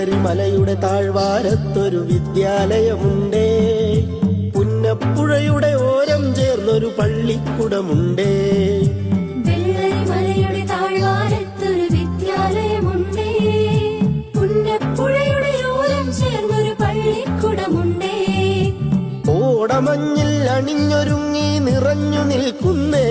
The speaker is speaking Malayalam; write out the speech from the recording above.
വെള്ളരിമലയുടെ താഴ്വാരത്തൊരു വിദ്യാലയമുണ്ടേ. പുന്നപ്പുഴയുടെ ഓരം ചേർന്നൊരു പള്ളിക്കുടമുണ്ടേ. വെള്ളരിമലയുടെ താഴ്വാരത്തൊരു വിദ്യാലയമുണ്ടേ. പുന്നപ്പുഴയുടെ ഓരം ചേർന്നൊരു പള്ളിക്കുടമുണ്ടേ. ഓടമഞ്ഞിൽ അണിഞ്ഞൊരുങ്ങി നിറഞ്ഞു നിൽക്കുന്നേ